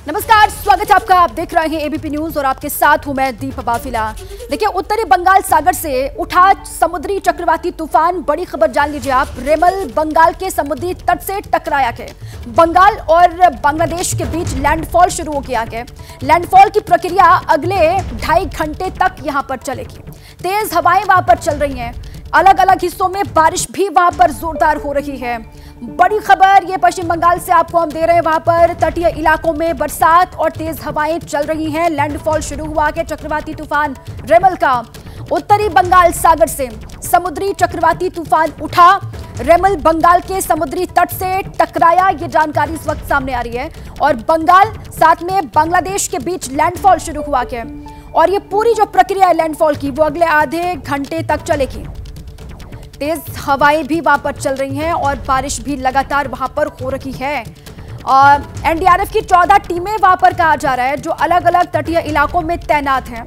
नमस्कार, स्वागत है आपका। आप देख रहे हैं एबीपी न्यूज और आपके साथ हूं मैं दीप बाफिला। देखिए, उत्तरी बंगाल सागर से उठा समुद्री चक्रवाती तूफान। बड़ी खबर जान लीजिए आप। रेमल बंगाल के समुद्री तट से टकराया के बंगाल और बांग्लादेश के बीच लैंडफॉल शुरू हो गया है। लैंडफॉल की प्रक्रिया अगले 2.5 घंटे तक यहां पर चलेगी। तेज हवाएं वहां पर चल रही हैं। अलग अलग हिस्सों में बारिश भी वहां पर जोरदार हो रही है। बड़ी खबर ये पश्चिम बंगाल से आपको हम दे रहे हैं। वहां पर तटीय इलाकों में बरसात और तेज हवाएं चल रही हैं। लैंडफॉल शुरू हुआ है चक्रवाती तूफान रेमल का। उत्तरी बंगाल सागर से समुद्री चक्रवाती तूफान उठा, रेमल बंगाल के समुद्री तट से टकराया। ये जानकारी इस वक्त सामने आ रही है और बंगाल साथ में बांग्लादेश के बीच लैंडफॉल शुरू हुआ है और ये पूरी जो प्रक्रिया है लैंडफॉल की वो अगले आधे घंटे तक चलेगी। तेज हवाएं भी वहां पर चल रही हैं और बारिश भी लगातार वहां पर हो रही है। एनडीआरएफ की 14 टीमें वहां पर कहा जा रहा है जो अलग अलग तटीय इलाकों में तैनात हैं।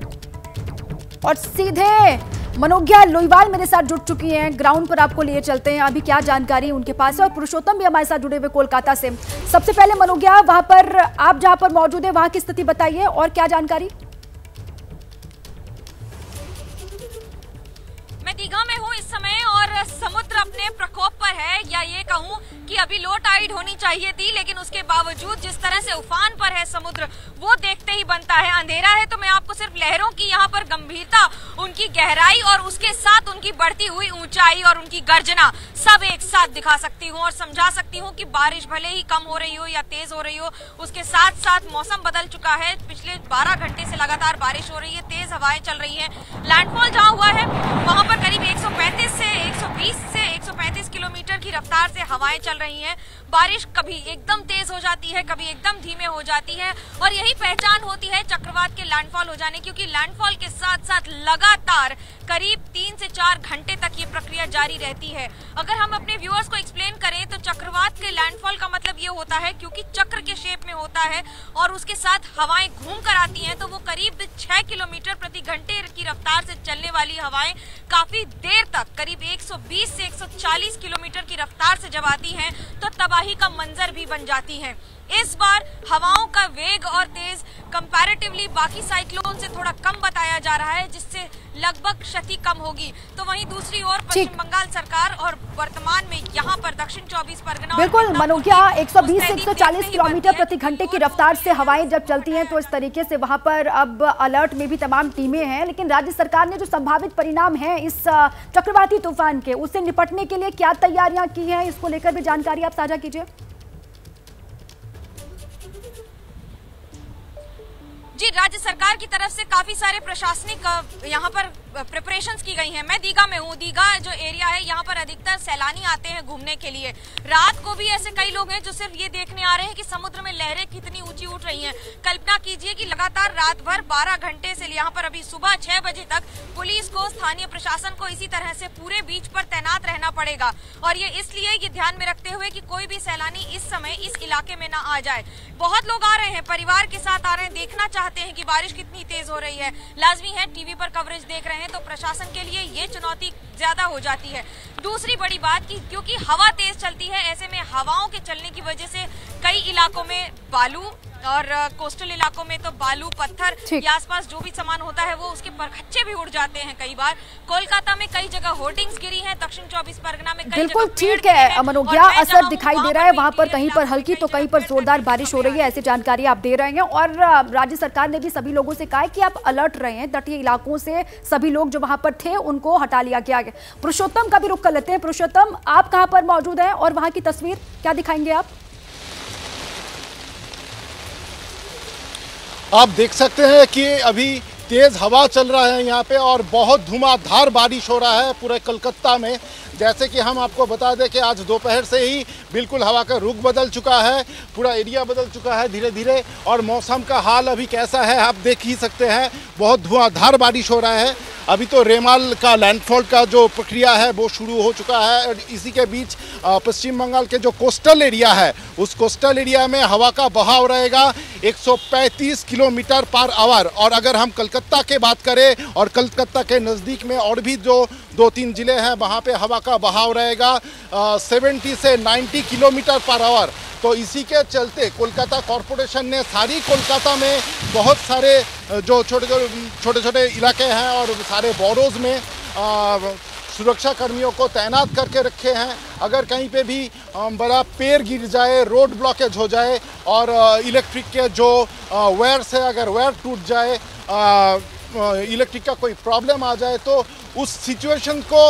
और सीधे मनोज्ञा लोईवाल मेरे साथ जुड़ चुकी हैं। ग्राउंड पर आपको लिए चलते हैं, अभी क्या जानकारी उनके पास है। और पुरुषोत्तम भी हमारे साथ जुड़े हुए कोलकाता से। सबसे पहले मनोज्ञा, वहां पर आप जहां पर मौजूद है वहां की स्थिति बताइए और क्या जानकारी। मैं दीघा में हूँ इस समय और समुद्र अपने प्रकोप पर है, या ये कहूँ कि अभी लो टाइड होनी चाहिए थी, लेकिन उसके बावजूद जिस तरह से उफान पर है समुद्र, वो देखते ही बनता है। अंधेरा है तो मैं आपको सिर्फ लहरों की यहाँ पर गंभीरता, उनकी गहराई और उसके साथ उनकी बढ़ती हुई ऊंचाई और उनकी गर्जना सब एक साथ दिखा सकती हूँ और समझा सकती हूँ कि बारिश भले ही कम हो रही हो या तेज हो रही हो, उसके साथ साथ मौसम बदल चुका है। पिछले 12 घंटे से लगातार बारिश हो रही है, तेज हवाएं चल रही है। लैंडफॉल जहाँ हुआ है वहां पर करीब 135 से 135 किलोमीटर की रफ्तार से हवाएं चल रही हैं। बारिश कभी एकदम तेज हो जाती है, कभी एकदम धीमे हो जाती है और यही पहचान होती है चक्रवात के लैंडफॉल हो जाने, क्योंकि लैंडफॉल के साथ साथ लगातार करीब 3 से 4 घंटे तक ये प्रक्रिया जारी रहती है। अगर हम अपने व्यूअर्स को एक्सप्लेन करें तो चक्रवात के लैंडफॉल का मतलब ये होता है, क्योंकि चक्र के शेप में होता है और उसके साथ हवाएं घूम कर आती हैं, तो वो करीब 6 किलोमीटर प्रति घंटे की रफ्तार से चलने वाली हवाएं काफी देर तक, करीब 120 से 140 किलोमीटर की रफ्तार से जब आती हैं तो तबाही का मंजर भी बन जाती हैं। इस बार हवाओं का वेग और तेज कंपैरेटिवली बाकी साइक्लोन से थोड़ा कम बताया जा रहा है, जिससे लगभग क्षति कम होगी। तो वहीं दूसरी ओर पश्चिम बंगाल सरकार और वर्तमान में यहाँ पर दक्षिण 24 परगना, बिल्कुल मनोज्ञा, 120 से 140 किलोमीटर प्रति घंटे की रफ्तार से हवाएं जब चलती हैं तो इस तरीके से वहां पर अब अलर्ट में भी तमाम टीमें हैं। लेकिन राज्य सरकार ने जो संभावित परिणाम है इस चक्रवाती तूफान के, उससे निपटने के लिए क्या तैयारियां की हैं, इसको लेकर भी जानकारी आप साझा कीजिए। जी, राज्य सरकार की तरफ से काफी सारे प्रशासनिक यहाँ पर प्रिपरेशंस की गई हैं। मैं दीघा में हूँ। दीघा जो एरिया है यहाँ पर अधिकतर सैलानी आते हैं घूमने के लिए। रात को भी ऐसे कई लोग हैं जो सिर्फ ये देखने आ रहे हैं कि समुद्र में लहरें कितनी ऊंची उठ रही हैं। कल्पना कीजिए कि लगातार रात भर 12 घंटे से यहाँ पर अभी सुबह 6 बजे तक पुलिस को, स्थानीय प्रशासन को इसी तरह से पूरे बीच पर तैनात रहना पड़ेगा। और ये इसलिए ये ध्यान में रखते हुए कि कोई भी सैलानी इस समय इस इलाके में ना आ जाए। बहुत लोग आ रहे हैं, परिवार के साथ आ रहे हैं, देखना चाहते हैं कि बारिश कितनी तेज हो रही है। लाजमी है, टीवी पर कवरेज देख रहे हैं तो प्रशासन के लिए ये चुनौती ज्यादा हो जाती है। दूसरी बड़ी बात कि क्योंकि हवा तेज चलती है, ऐसे में हवाओं के चलने की वजह से कई इलाकों में बालू और कोस्टल इलाकों में तो बालू, पत्थर या आसपास जो भी सामान होता है वो उसके परखच्चे भी उड़ जाते हैं। कई बार कोलकाता में कई जगह होर्डिंग्स गिरी हैं, दक्षिण 24 परगना में बिल्कुल ठीक है मनोज्ञा, असर दिखाई दे रहा है वहां पर, कहीं पर हल्की तो कहीं पर जोरदार बारिश हो रही है, ऐसी जानकारी आप दे रहे हैं। और राज्य सरकार ने भी सभी लोगों से कहा है कि आप अलर्ट रहें। तटीय इलाकों से सभी लोग जो वहां पर थे उनको हटा लिया गया है। पुरुषोत्तम का भी रुख कर लेते हैं। पुरुषोत्तम, आप कहां पर मौजूद हैं और वहां की तस्वीर क्या दिखाएंगे आप देख सकते हैं कि अभी तेज हवा चल रहा है यहाँ पे और बहुत धुआंधार बारिश हो रहा है पूरे कलकत्ता में। जैसे कि हम आपको बता दें कि आज दोपहर से ही बिल्कुल हवा का रुख बदल चुका है, पूरा एरिया बदल चुका है धीरे धीरे। और मौसम का हाल अभी कैसा है आप देख ही सकते हैं, बहुत धुआंधार बारिश हो रहा है। अभी तो रेमल का लैंडफॉल का जो प्रक्रिया है वो शुरू हो चुका है और इसी के बीच पश्चिम बंगाल के जो कोस्टल एरिया है उस कोस्टल एरिया में हवा का बहाव रहेगा। 135 किलोमीटर पर आवर। और अगर हम कलकत्ता के बात करें और कलकत्ता के नज़दीक में और भी जो 2-3 ज़िले हैं वहाँ पे हवा का बहाव रहेगा 70 से 90 किलोमीटर पर आवर। तो इसी के चलते कोलकाता कॉरपोरेशन ने सारी कोलकाता में बहुत सारे जो छोटे छोटे इलाके हैं और सारे बोरोज में सुरक्षा कर्मियों को तैनात करके रखे हैं। अगर कहीं पे भी बड़ा पेड़ गिर जाए, रोड ब्लॉकेज हो जाए और इलेक्ट्रिक के जो वायर्स है, अगर वायर टूट जाए, इलेक्ट्रिक का कोई प्रॉब्लम आ जाए, तो उस सिचुएशन को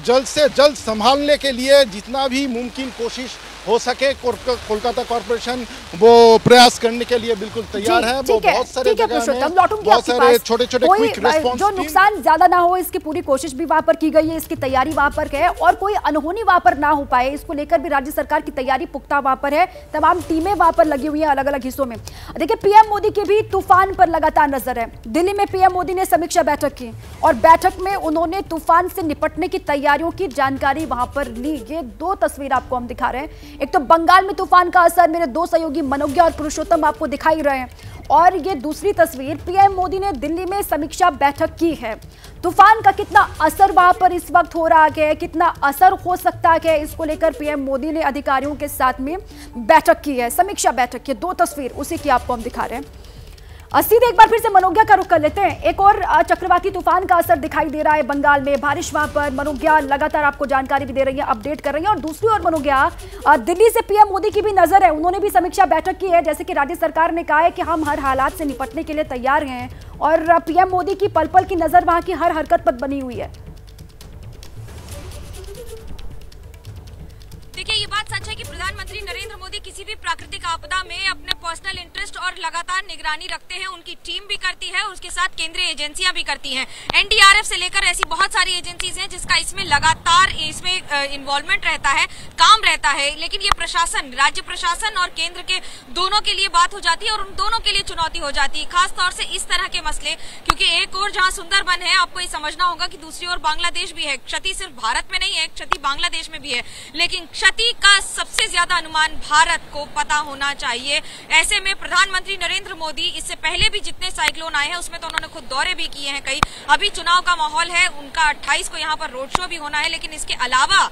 जल्द से जल्द संभालने के लिए जितना भी मुमकिन कोशिश हो सके कोलकाता कॉरपोरेशन वो प्रयास करने के लिए बिल्कुल तैयार है। वो बहुत सारे बहुत सारे छोटे छोटे क्विक रिस्पांस जो नुकसान ज्यादा ना हो इसकी पूरी कोशिश भी वहां पर की गई है, इसकी तैयारी वहां पर है और कोई अनहोनी वहां पर ना हो पाए इसको लेकर भी राज्य सरकार की तैयारी पुख्ता वहां पर है। तमाम टीमें वहां पर लगी हुई हैं अलग अलग हिस्सों में। देखिए पीएम मोदी की भी तूफान पर लगातार नजर है। दिल्ली में पीएम मोदी ने समीक्षा बैठक की और बैठक में उन्होंने तूफान से निपटने की तैयारियों की जानकारी वहां पर ली। ये दो तस्वीर आपको हम दिखा रहे हैं। एक तो बंगाल में तूफान का असर मेरे दो सहयोगी मनोज्ञा और पुरुषोत्तम आपको दिखाई रहे हैं और ये दूसरी तस्वीर पीएम मोदी ने दिल्ली में समीक्षा बैठक की है। तूफान का कितना असर वहां पर इस वक्त हो रहा है, कितना असर हो सकता है, इसको लेकर पीएम मोदी ने अधिकारियों के साथ में बैठक की है, समीक्षा बैठक की। दो तस्वीर उसी की आपको हम दिखा रहे हैं। सीधे एक बार फिर से मनोज्ञा का रुख कर लेते हैं। एक और चक्रवाती तूफान का असर दिखाई दे रहा है बंगाल में, बारिश वहां पर। मनोज्ञा लगातार आपको जानकारी भी दे रही है, अपडेट कर रही है। और दूसरी ओर मनोज्ञा, दिल्ली से पीएम मोदी की भी नजर है, उन्होंने भी समीक्षा बैठक की है। जैसे कि राज्य सरकार ने कहा है कि हम हर हालात से निपटने के लिए तैयार हैं और पीएम मोदी की पल पल की नजर वहां की हर हरकत पर बनी हुई है। देखिए ये बात सच है कि प्रधानमंत्री नरेंद्र मोदी किसी भी प्राकृतिक आपदा में अपने पर्सनल इंटरेस्ट और लगातार निगरानी रखते हैं। उनकी टीम भी करती है, उसके साथ केंद्रीय एजेंसियां भी करती हैं। एनडीआरएफ से लेकर ऐसी बहुत सारी एजेंसीज हैं जिसका इसमें लगातार इसमें इन्वॉल्वमेंट रहता है, काम रहता है। लेकिन ये प्रशासन, राज्य प्रशासन और केंद्र के दोनों के लिए बात हो जाती है और उन दोनों के लिए चुनौती हो जाती है, खासतौर से इस तरह के मसले। क्योंकि एक और जहां सुंदरबन है, आपको ये समझना होगा कि दूसरी ओर बांग्लादेश भी है। क्षति सिर्फ भारत में नहीं है, क्षति बांग्लादेश में भी है, लेकिन क्षति का सबसे ज्यादा अनुमान भारत को पता होना चाहिए। ऐसे में प्रधानमंत्री नरेंद्र मोदी इससे पहले भी जितने साइक्लोन आए हैं उसमें तो उन्होंने खुद दौरे भी किए हैं कई। अभी चुनाव का माहौल है, उनका 28 को यहाँ पर रोड शो भी होना है। लेकिन इसके अलावा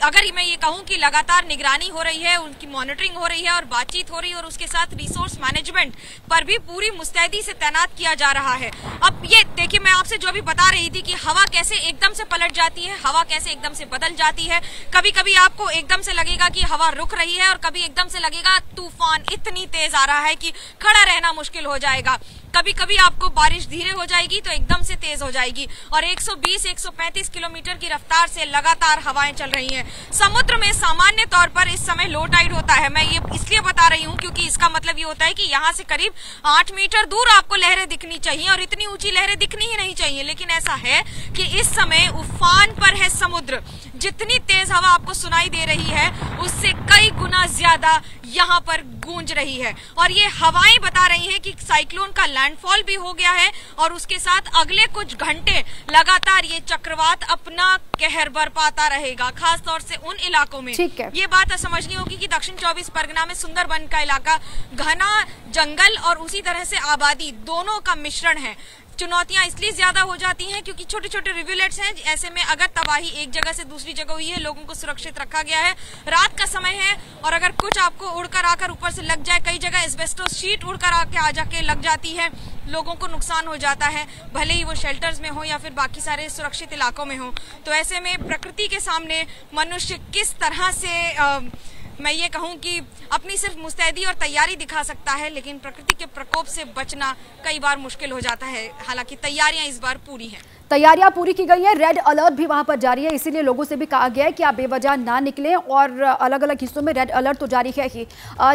अगर मैं ये कहूँ कि लगातार निगरानी हो रही है, उनकी मॉनिटरिंग हो रही है और बातचीत हो रही है और उसके साथ रिसोर्स मैनेजमेंट पर भी पूरी मुस्तैदी से तैनात किया जा रहा है। अब ये देखिए, मैं आपसे जो भी बता रही थी कि हवा कैसे एकदम से पलट जाती है, हवा कैसे एकदम से बदल जाती है। कभी कभी आपको एकदम से लगेगा कि हवा रुक रही है और कभी एकदम से लगेगा तूफान इतनी तेज आ रहा है कि खड़ा रहना मुश्किल हो जाएगा। कभी कभी आपको बारिश धीरे हो जाएगी तो एकदम से तेज हो जाएगी और 120-135 किलोमीटर की रफ्तार से लगातार हवाएं चल रही हैं। समुद्र में सामान्य तौर पर इस समय लो टाइड होता है। मैं ये इसलिए बता रही हूँ क्योंकि इसका मतलब ये होता है कि यहाँ से करीब 8 मीटर दूर आपको लहरें दिखनी चाहिए और इतनी ऊंची लहरें दिखनी ही नहीं चाहिए। लेकिन ऐसा है कि इस समय उफान पर है समुद्र। जितनी तेज हवा आपको सुनाई दे रही है उससे कई गुना ज्यादा यहाँ पर गूंज रही है और ये हवाएं बता रही हैं कि साइक्लोन का लैंडफॉल भी हो गया है और उसके साथ अगले कुछ घंटे लगातार ये चक्रवात अपना कहर बरपाता रहेगा, खास तौर से उन इलाकों में। ये बात समझनी होगी कि दक्षिण 24 परगना में सुंदरबन का इलाका घना जंगल और उसी तरह से आबादी दोनों का मिश्रण है। चुनौतियां इसलिए ज्यादा हो जाती हैं क्योंकि छोटे छोटे रिवुलेट्स हैं। ऐसे में अगर तबाही एक जगह से दूसरी जगह हुई है, लोगों को सुरक्षित रखा गया है, रात का समय है और अगर कुछ आपको उड़कर आकर ऊपर से लग जाए, कई जगह एस्बेस्टोस शीट उड़कर आके आ जाके लग जाती है, लोगों को नुकसान हो जाता है, भले ही वो शेल्टर्स में हो या फिर बाकी सारे सुरक्षित इलाकों में हो। तो ऐसे में प्रकृति के सामने मनुष्य किस तरह से मैं ये कहूँ कि अपनी सिर्फ मुस्तैदी और तैयारी दिखा सकता है, लेकिन प्रकृति के प्रकोप से बचना कई बार मुश्किल हो जाता है। हालांकि तैयारियां इस बार पूरी हैं। तैयारियां पूरी की गई हैं, रेड अलर्ट भी वहां पर जारी है, इसीलिए लोगों से भी कहा गया है कि आप बेवजह ना निकलें और अलग अलग हिस्सों में रेड अलर्ट तो जारी है ही।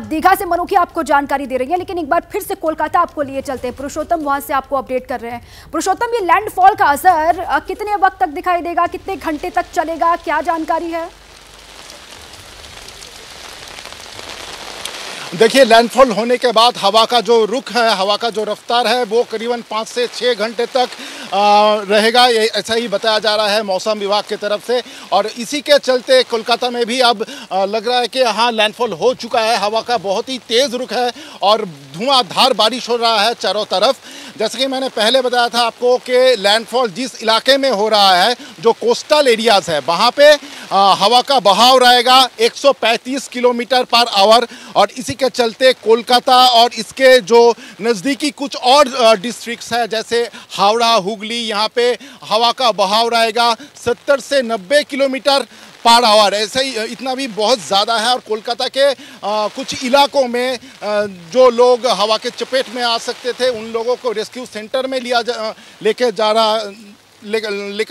दीघा से मनोज्ञा आपको जानकारी दे रही है, लेकिन एक बार फिर से कोलकाता आपको लिए चलते हैं। पुरुषोत्तम वहां से आपको अपडेट कर रहे हैं। पुरुषोत्तम, ये लैंडफॉल का असर कितने वक्त तक दिखाई देगा, कितने घंटे तक चलेगा, क्या जानकारी है? देखिए, लैंडफॉल होने के बाद हवा का जो रुख है, हवा का जो रफ्तार है वो करीबन 5 से 6 घंटे तक रहेगा, ये ऐसा ही बताया जा रहा है मौसम विभाग की तरफ से। और इसी के चलते कोलकाता में भी अब लग रहा है कि हाँ लैंडफॉल हो चुका है, हवा का बहुत ही तेज़ रुख है और धुआंधार बारिश हो रहा है चारों तरफ। जैसे कि मैंने पहले बताया था आपको कि लैंडफॉल जिस इलाके में हो रहा है, जो कोस्टल एरियाज़ है, वहाँ पे हवा का बहाव रहेगा 135 किलोमीटर पर आवर। और इसी के चलते कोलकाता और इसके जो नज़दीकी कुछ और डिस्ट्रिक्ट्स हैं जैसे हावड़ा, हुगली, यहाँ पे हवा का बहाव रहेगा 70 से 90 किलोमीटर पर आवर। ऐसे ही इतना भी बहुत ज़्यादा है। और कोलकाता के कुछ इलाकों में जो लोग हवा के चपेट में आ सकते थे, उन लोगों को रेस्क्यू सेंटर में लेकर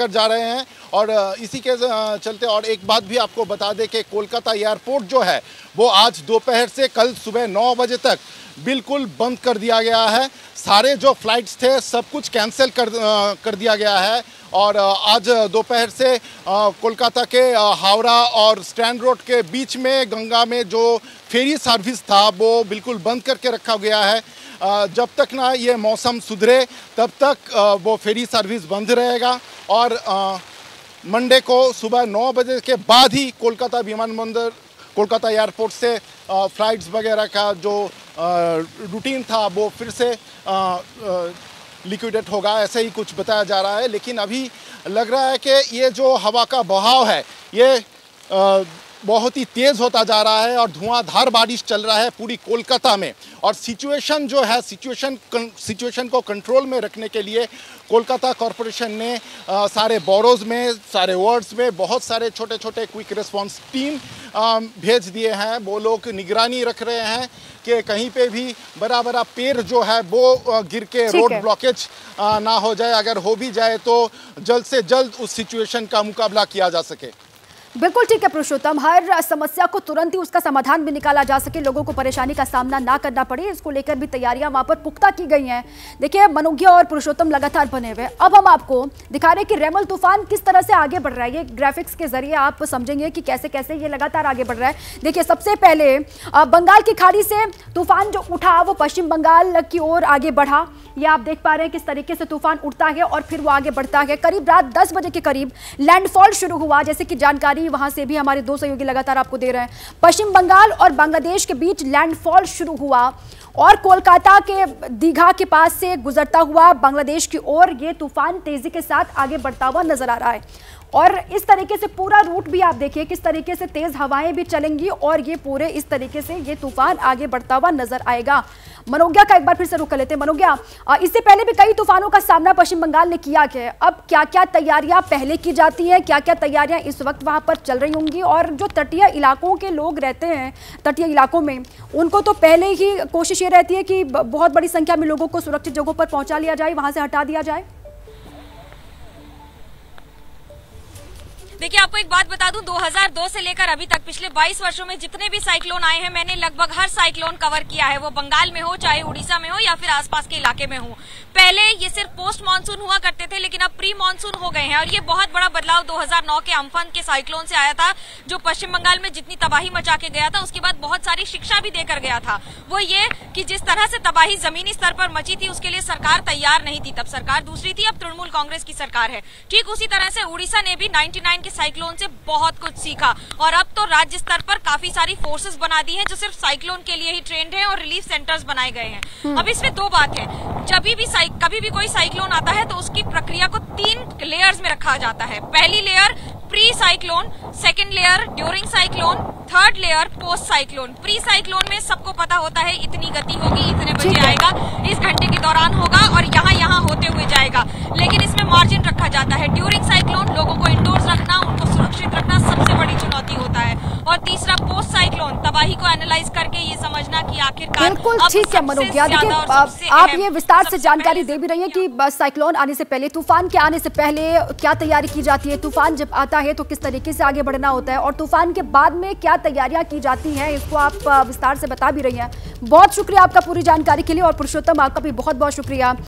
जा रहे हैं। और इसी के चलते और एक बात भी आपको बता दें कि कोलकाता एयरपोर्ट जो है वो आज दोपहर से कल सुबह 9 बजे तक बिल्कुल बंद कर दिया गया है। सारे जो फ्लाइट्स थे सब कुछ कैंसिल कर दिया गया है। और आज दोपहर से कोलकाता के हावड़ा और स्टैंड रोड के बीच में गंगा में जो फेरी सर्विस था वो बिल्कुल बंद करके रखा गया है। जब तक ना ये मौसम सुधरे तब तक वो फेरी सर्विस बंद रहेगा। और मंडे को सुबह 9 बजे के बाद ही कोलकाता विमानबंदर, कोलकाता एयरपोर्ट से फ्लाइट्स वगैरह का जो रूटीन था वो फिर से लिक्विडेट होगा, ऐसे ही कुछ बताया जा रहा है। लेकिन अभी लग रहा है कि ये जो हवा का बहाव है ये बहुत ही तेज़ होता जा रहा है और धुआंधार बारिश चल रहा है पूरी कोलकाता में। और सिचुएशन जो है, सिचुएशन को कंट्रोल में रखने के लिए कोलकाता कॉरपोरेशन ने सारे बोरोज़ में, सारे वार्ड्स में बहुत सारे छोटे छोटे क्विक रिस्पांस टीम भेज दिए हैं। वो लोग निगरानी रख रहे हैं कि कहीं पे भी बड़ा पेड़ जो है वो गिर के रोड ब्लॉकेज ना हो जाए। अगर हो भी जाए तो जल्द से जल्द उस सिचुएशन का मुकाबला किया जा सके। बिल्कुल ठीक है पुरुषोत्तम, हर समस्या को तुरंत ही उसका समाधान भी निकाला जा सके, लोगों को परेशानी का सामना ना करना पड़े, इसको लेकर भी तैयारियां वहां पर पुख्ता की गई हैं। देखिए मनोज्ञा और पुरुषोत्तम लगातार बने हुए। अब हम आपको दिखा रहे हैं कि रेमल तूफान किस तरह से आगे बढ़ रहा है। ये ग्राफिक्स के जरिए आप समझेंगे कि कैसे कैसे ये लगातार आगे बढ़ रहा है। देखिए सबसे पहले बंगाल की खाड़ी से तूफान जो उठा वो पश्चिम बंगाल की ओर आगे बढ़ा। ये आप देख पा रहे हैं किस तरीके से तूफान उठता है और फिर वो आगे बढ़ता है। करीब रात 10 बजे के करीब लैंडफॉल शुरू हुआ, जैसे कि जानकारी वहां से भी हमारे दो सहयोगी लगातार आपको दे रहे हैं। पश्चिम बंगाल और बांग्लादेश के बीच लैंडफॉल शुरू हुआ और कोलकाता के दीघा के पास से गुजरता हुआ बांग्लादेश की ओर ये तूफान तेजी के साथ आगे बढ़ता हुआ नजर आ रहा है। और इस तरीके से पूरा रूट भी आप देखिए किस तरीके से तेज हवाएं भी चलेंगी और ये पूरे इस तरीके से ये तूफान आगे बढ़ता हुआ नजर आएगा। मनोज्ञा का एक बार फिर से रुख कर लेते हैं। मनोज्ञा, इससे पहले भी कई तूफानों का सामना पश्चिम बंगाल ने किया है। अब क्या क्या तैयारियां पहले की जाती हैं, क्या क्या तैयारियां इस वक्त वहां पर चल रही होंगी? और जो तटीय इलाकों के लोग रहते हैं तटीय इलाकों में, उनको तो पहले ही कोशिश ये रहती है कि बहुत बड़ी संख्या में लोगों को सुरक्षित जगहों पर पहुंचा लिया जाए, वहां से हटा दिया जाए। देखिए आपको एक बात बता दूं, 2002 से लेकर अभी तक पिछले 22 वर्षों में जितने भी साइक्लोन आए हैं मैंने लगभग हर साइक्लोन कवर किया है, वो बंगाल में हो, चाहे उड़ीसा में हो या फिर आसपास के इलाके में हो। पहले ये सिर्फ पोस्ट मानसून हुआ करते थे लेकिन अब प्री मानसून हो गए हैं और ये बहुत बड़ा बदलाव 2009 के अम्फन के साइक्लोन से आया था, जो पश्चिम बंगाल में जितनी तबाही मचा के गया था उसके बाद बहुत सारी शिक्षा भी देकर गया था। वो ये कि जिस तरह से तबाही जमीनी स्तर पर मची थी उसके लिए सरकार तैयार नहीं थी, तब सरकार दूसरी थी, अब तृणमूल कांग्रेस की सरकार है। ठीक उसी तरह से उड़ीसा ने भी 99 के साइक्लोन से बहुत कुछ सीखा और अब तो राज्य स्तर पर काफी सारी फोर्सेस बना दी हैं जो सिर्फ साइक्लोन के लिए ही ट्रेंड है और रिलीफ सेंटर्स बनाए गए हैं। अब इसमें दो बात है, कभी भी कोई साइक्लोन आता है तो उसकी प्रक्रिया को 3 लेयर्स में रखा जाता है। पहली layer pre cyclone, second layer during cyclone, third layer post cyclone. Pre cyclone में सबको पता होता है इतनी गति होगी, इतने बजे आएगा, इस घंटे के दौरान होगा और यहाँ होते हुए जाएगा, लेकिन इसमें मार्जिन रखा जाता है। ड्यूरिंग साइक्लोन लोगों को इंडोर्स रखना, उनको सुरक्षित रखना सबसे बड़ी चुनौती होता है। और तीसरा पोस्ट साइक्लोन, तबाही को एनालाइज करके ये समझना कि आखिरकार बिल्कुल ठीक है मनोज्ञा। देखिए आप ये विस्तार से जानकारी दे भी रही हैं कि साइक्लोन आने से पहले, तूफान के आने से पहले क्या तैयारी की जाती है, तूफान जब आता है तो किस तरीके से आगे बढ़ना होता है और तूफान के बाद में क्या तैयारियां की जाती हैं, इसको आप विस्तार से बता भी रही हैं। बहुत शुक्रिया आपका पूरी जानकारी के लिए और पुरुषोत्तम आपका भी बहुत बहुत शुक्रिया।